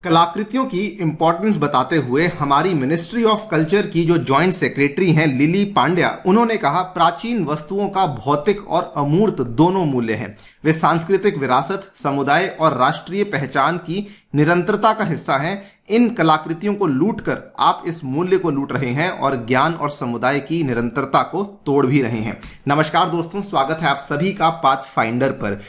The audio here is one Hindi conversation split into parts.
कलाकृतियों की इंपॉर्टेंस बताते हुए हमारी मिनिस्ट्री ऑफ कल्चर की जो जॉइंट सेक्रेटरी हैं लिली पांड्या, उन्होंने कहा प्राचीन वस्तुओं का भौतिक और अमूर्त दोनों मूल्य हैं। वे सांस्कृतिक विरासत, समुदाय और राष्ट्रीय पहचान की निरंतरता का हिस्सा हैं। इन कलाकृतियों को लूटकर आप इस मूल्य को लूट रहे हैं और ज्ञान और समुदाय की निरंतरता को तोड़ भी रहे हैं। नमस्कार दोस्तों, स्वागत है आप सभी का पाथफाइंडर पर।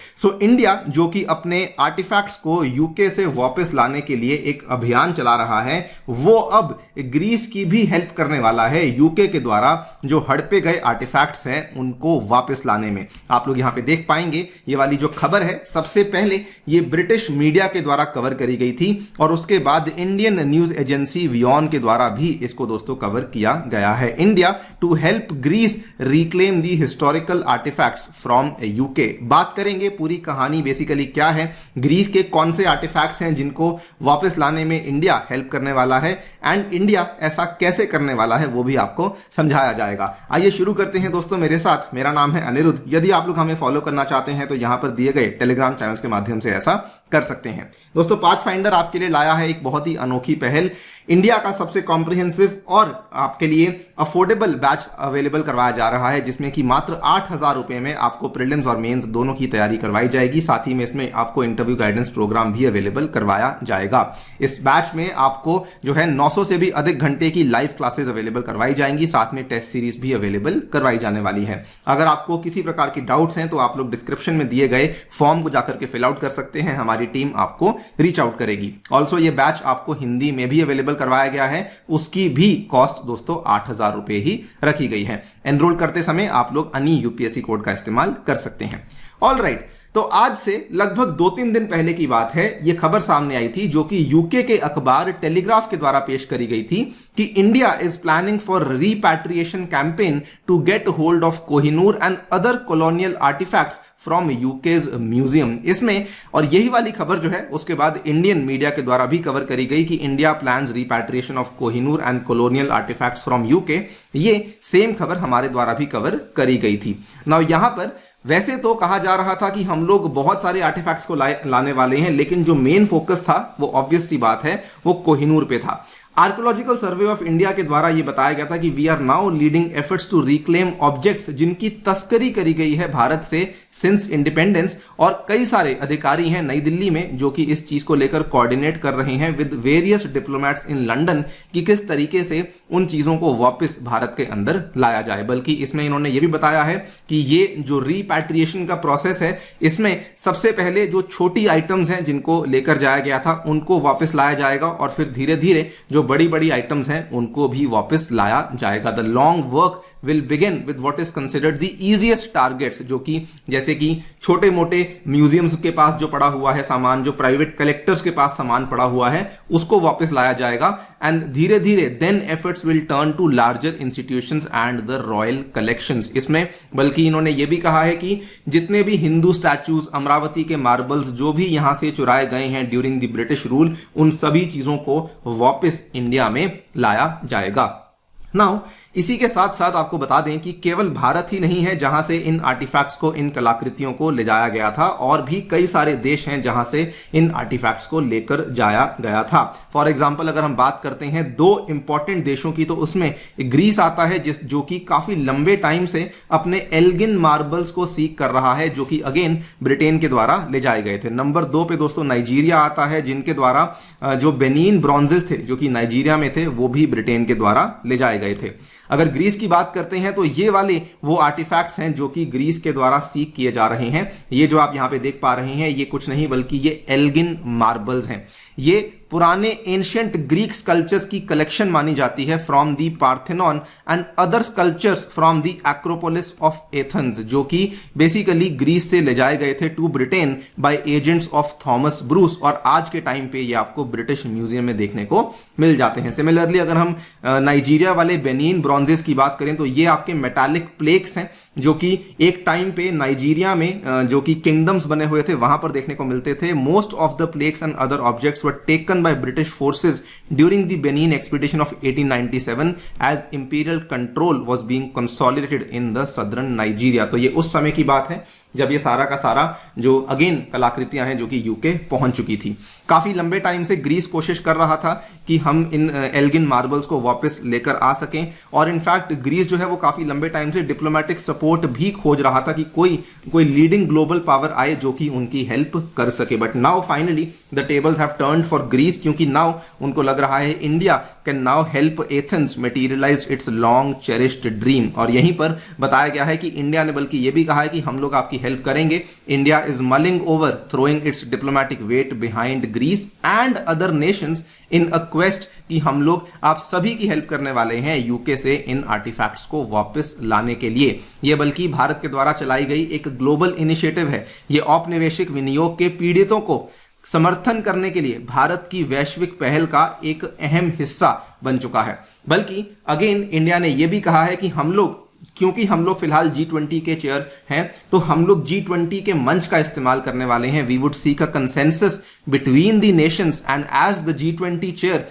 इंडिया जो कि अपने आर्टिफैक्ट्स को यूके से वापस लाने के लिए एक अभियान चला रहा है, वो अब ग्रीस की भी हेल्प करने वाला है यूके के द्वारा जो हड़पे गए आर्टिफैक्ट्स हैं उनको वापस लाने में। आप लोग यहां पे देख पाएंगे ये वाली जो खबर है, सबसे पहले ये ब्रिटिश मीडिया के द्वारा कवर करी गई थी और उसके बाद इंडियन न्यूज एजेंसी वियॉन के द्वारा भी इसको दोस्तों कवर किया गया है। India to help Greece reclaim the historical artefacts from UK. बात करेंगे पूरी कहानी बेसिकली क्या है, ग्रीस के कौन से आर्टिफैक्ट्स हैं जिनको वापस लाने में इंडिया हेल्प करने वाला है एंड इंडिया ऐसा कैसे करने वाला है वो भी आपको समझाया जाएगा। आइए शुरू करते हैं दोस्तों मेरे साथ। मेरा नाम है अनिरुद्ध। यदि आप लोग हमें फॉलो करना चाहते हैं तो यहां पर दिए गए टेलीग्राम चैनल्स के माध्यम से ऐसा कर सकते हैं। दोस्तों पाथफाइंडर आपके लिए लाया है एक बहुत ही अनोखी पहल। इंडिया का सबसे कॉम्प्रिहेंसिव और आपके लिए अफोर्डेबल बैच अवेलेबल करवाया जा रहा है, जिसमें कि मात्र 8,000 रुपए में आपको प्रीलिम्स और मेंस दोनों की तैयारी करवाई जाएगी। साथ ही में इसमें आपको इंटरव्यू गाइडेंस प्रोग्राम भी अवेलेबल करवाया जाएगा। इस बैच में आपको जो है 900 से भी अधिक घंटे की लाइव क्लासेस अवेलेबल करवाई जाएंगी। साथ में टेस्ट सीरीज भी अवेलेबल करवाई जाने वाली है। अगर आपको किसी प्रकार की डाउट्स हैं तो आप लोग डिस्क्रिप्शन में दिए गए फॉर्म को जाकर के फिल आउट कर सकते हैं। हमारी टीम आपको रीच आउट करेगी। ऑल्सो ये बैच आपको हिंदी में भी अवेलेबल करवाया गया है, उसकी भी कॉस्ट दोस्तों 8,000 रुपए ही रखी गई है। एनरोल करते समय आप लोग अनी यूपीएससी कोड का इस्तेमाल कर सकते हैं। ऑल राइट, तो आज से लगभग 2-3 दिन पहले की बात है, यह खबर सामने आई थी जो कि यूके के अखबार टेलीग्राफ के द्वारा पेश करी गई थी कि India is planning for repatriation campaign to get hold of Kohinoor and other colonial artefacts from UK's museum. इसमें और यही वाली खबर जो है उसके बाद इंडियन मीडिया के द्वारा भी कवर करी गई कि India plans repatriation of Kohinoor and colonial artefacts from UK. ये सेम खबर हमारे द्वारा भी कवर करी गई थी। नाउ यहां पर वैसे तो कहा जा रहा था कि हम लोग बहुत सारे आर्टिफैक्ट्स को लाने वाले हैं, लेकिन जो मेन फोकस था वो ऑब्वियस सी बात है वो कोहिनूर पे था। आर्कियोलॉजिकल सर्वे ऑफ इंडिया के द्वारा यह बताया गया था कि we are now leading efforts to reclaim objects जिनकी तस्करी करी गई है भारत से सिंस इंडिपेंडेंस, और कई सारे अधिकारी हैं नई दिल्ली में जो कि इस चीज को लेकर कोऑर्डिनेट कर रहे हैं with various diplomats in London कि किस तरीके से उन चीजों को वापस भारत के अंदर लाया जाए। बल्कि इसमें इन्होंने यह भी बताया है कि ये जो रिपैट्रिएशन का प्रोसेस है इसमें सबसे पहले जो छोटी आइटम्स हैं जिनको लेकर जाया गया था उनको वापस लाया जाएगा और फिर धीरे धीरे जो बड़ी बड़ी आइटम्स हैं उनको भी वापस लाया जाएगा। The long work will begin with what is considered the easiest targets, जो कि जैसे कि छोटे मोटे म्यूजियम्स के पास जो पड़ा हुआ है सामान, जो प्राइवेट कलेक्टर्स के पास सामान पड़ा हुआ है उसको वापस लाया जाएगा एंड धीरे धीरे then efforts will turn to larger institutions and the royal collections. इसमें बल्कि इन्होंने ये भी कहा है कि जितने भी हिंदू स्टैचूज, अमरावती के मार्बल्स जो भी यहां से चुराए गए हैं ड्यूरिंग द ब्रिटिश रूल, उन सभी चीजों को वापस इंडिया में लाया जाएगा। नाउ इसी के साथ साथ आपको बता दें कि केवल भारत ही नहीं है जहां से इन आर्टिफैक्ट्स को, इन कलाकृतियों को ले जाया गया था, और भी कई सारे देश हैं जहां से इन आर्टिफैक्ट्स को लेकर जाया गया था। फॉर एग्जांपल अगर हम बात करते हैं 2 इंपॉर्टेंट देशों की तो उसमें ग्रीस आता है जो कि काफी लंबे टाइम से अपने एल्गिन मार्बल्स को सीक कर रहा है, जो कि अगेन ब्रिटेन के द्वारा ले जाए गए थे। नंबर 2 पे दोस्तों नाइजीरिया आता है, जिनके द्वारा जो बेनिन ब्रॉन्जेस थे जो कि नाइजीरिया में थे वो भी ब्रिटेन के द्वारा ले जाए गए थे। अगर ग्रीस की बात करते हैं तो ये वाले वो आर्टिफैक्ट्स हैं जो कि ग्रीस के द्वारा सीक किए जा रहे हैं। ये जो आप यहां पे देख पा रहे हैं ये कुछ नहीं बल्कि ये एल्गिन मार्बल्स हैं। ये पुराने एंशिएंट ग्रीक स्कल्पचर्स की कलेक्शन मानी जाती है from the Parthenon and other sculptures from the Acropolis of Athens, जो कि बेसिकली ग्रीस से ले जाए गए थे to Britain by agents of Thomas Bruce, और आज के टाइम पे ये आपको ब्रिटिश म्यूजियम में देखने को मिल जाते हैं। सिमिलरली अगर हम नाइजीरिया वाले बेनिन ब्रॉन्जेस की बात करें तो ये आपके मेटालिक प्लेक्स हैं जो कि एक टाइम पे नाइजीरिया में जो कि किंगडम्स बने हुए थे वहां पर देखने को मिलते थे। Most of the plaques and other objects were taken by British forces during the Benin expedition of 1897 as imperial control was being consolidated in the southern Nigeria। तो ये उस समय की बात है जब ये सारा का सारा जो अगेन कलाकृतियां हैं जो कि यूके पहुंच चुकी थी। काफी लंबे टाइम से ग्रीस कोशिश कर रहा था कि हम इन एल्गिन मार्बल्स को वापस लेकर आ सकें, और इनफैक्ट ग्रीस जो है वो काफी लंबे टाइम से डिप्लोमेटिक सपोर्ट भी खोज रहा था कि कोई लीडिंग ग्लोबल पावर आए जो कि उनकी हेल्प कर सके। But now finally the tables have turned for Greece, क्योंकि नाउ उनको लग रहा है India can now help Athens materialise its long cherished dream. और यहीं पर बताया गया है कि इंडिया ने बल्कि ये भी कहा है कि हम लोग आपकी हेल्प करेंगे। India is mulling over throwing its diplomatic weight behind Greece and other nations in a quest कि हम लोग आप सभी की हेल्प करने वाले हैं यूके से इन आर्टिफैक्ट्स को वापस लाने के लिए। यह बल्कि भारत के द्वारा चलाई गई एक ग्लोबल इनिशिएटिव है। यह औपनिवेशिक विनियोग के पीड़ितों को समर्थन करने के लिए भारत की वैश्विक पहल का एक अहम हिस्सा बन चुका है। बल्कि अगेन इंडिया ने यह भी कहा है कि क्योंकि हम लोग फिलहाल G20 के चेयर हैं, तो हम लोग G20 के मंच का इस्तेमाल करने वाले हैं। We would seek a consensus between the nations and as the G20 chair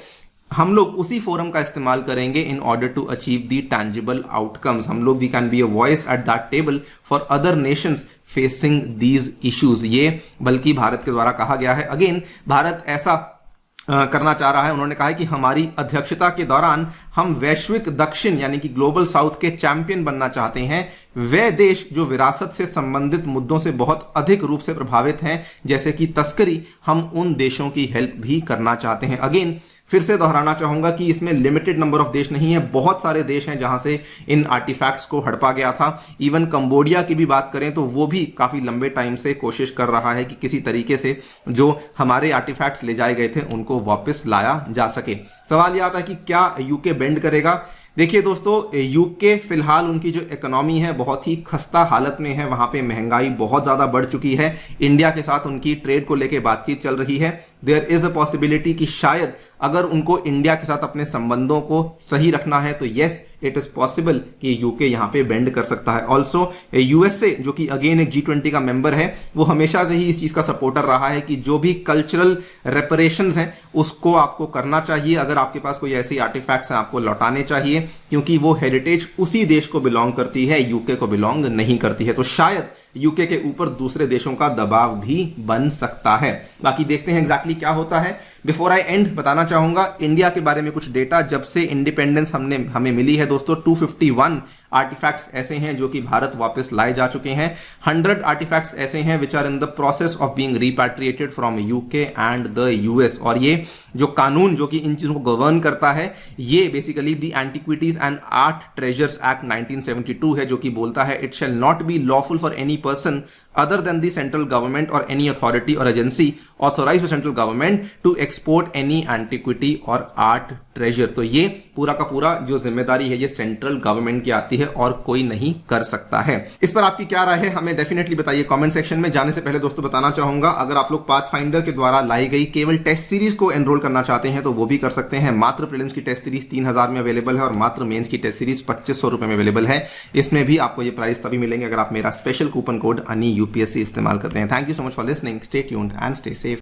हम लोग उसी फोरम का इस्तेमाल करेंगे in order to achieve the tangible outcomes. हम लोग we can be a voice at that table for other nations facing these issues. ये बल्कि भारत के द्वारा कहा गया है। अगेन भारत ऐसा करना चाह रहा है। उन्होंने कहा है कि हमारी अध्यक्षता के दौरान हम वैश्विक दक्षिण यानी कि ग्लोबल साउथ के चैंपियन बनना चाहते हैं। वे देश जो विरासत से संबंधित मुद्दों से बहुत अधिक रूप से प्रभावित हैं, जैसे कि तस्करी, हम उन देशों की हेल्प भी करना चाहते हैं। अगेन फिर से दोहराना चाहूंगा कि इसमें लिमिटेड नंबर ऑफ देश नहीं है, बहुत सारे देश हैं जहां से इन आर्टिफैक्ट्स को हड़पा गया था। इवन कंबोडिया की भी बात करें तो वो भी काफी लंबे टाइम से कोशिश कर रहा है कि किसी तरीके से जो हमारे आर्टिफैक्ट्स ले जाए गए थे उनको वापस लाया जा सके। सवाल यह आता है कि क्या यूके बेंड करेगा। देखिए दोस्तों, यूके फिलहाल उनकी जो इकोनॉमी है बहुत ही खस्ता हालत में है। वहां पे महंगाई बहुत ज्यादा बढ़ चुकी है। इंडिया के साथ उनकी ट्रेड को लेकर बातचीत चल रही है। देयर इज अ पॉसिबिलिटी कि शायद अगर उनको इंडिया के साथ अपने संबंधों को सही रखना है तो यस इट इज पॉसिबल कि यूके यहां पे बेंड कर सकता है। ऑल्सो यूएसए जो कि अगेन एक G20 का मेंबर है, वो हमेशा से ही इस चीज का सपोर्टर रहा है कि जो भी कल्चरल रेपरेशंस हैं उसको आपको करना चाहिए। अगर आपके पास कोई ऐसी आर्टिफैक्ट्स हैं आपको लौटाने चाहिए, क्योंकि वो हेरिटेज उसी देश को बिलोंग करती है, यूके को बिलोंग नहीं करती है। तो शायद यूके के ऊपर दूसरे देशों का दबाव भी बन सकता है। बाकी देखते हैं एग्जैक्टली क्या होता है। बिफोर आई एंड बताना चाहूंगा इंडिया के बारे में कुछ डेटा। जब से इंडिपेंडेंस हमें मिली है दोस्तों, 251 आर्टिफैक्ट्स ऐसे हैं जो कि भारत वापस लाए जा चुके हैं। 100 आर्टिफैक्ट्स ऐसे हैं which are in the process of being repatriated from UK and the US. और ये जो कानून जो कि इन चीजों को गवर्न करता है, ये basically the antiquities and art treasures act 1972 है, जो कि बोलता है it shall not be lawful for any person other than the central government or any authority or agency authorized by central government to export any antiquity or art treasure। तो ये पूरा का पूरा जो जिम्मेदारी है ये सेंट्रल गवर्नमेंट की आती है और कोई नहीं कर सकता है। इस पर आपकी क्या राय है हमें डेफिनेटली बताइए कमेंट सेक्शन में। जाने से पहले दोस्तों बताना चाहूंगा, अगर आप लोग पाथफाइंडर के द्वारा लाई गई केवल टेस्ट सीरीज को एनरोल करना चाहते हैं तो वो भी कर सकते हैं। मात्र प्रीलिम्स की टेस्ट सीरीज 3000 में अवेलेबल है और मात्र मेंस की टेस्ट सीरीज 2500 रुपए में अवेलेबल है। इसमें भी आपको ये प्राइस तभी मिलेंगे अगर आप मेरा special coupon code ANI UPSC इस्तेमाल करते हैं। Thank you so much for listening, stay tuned and stay safe.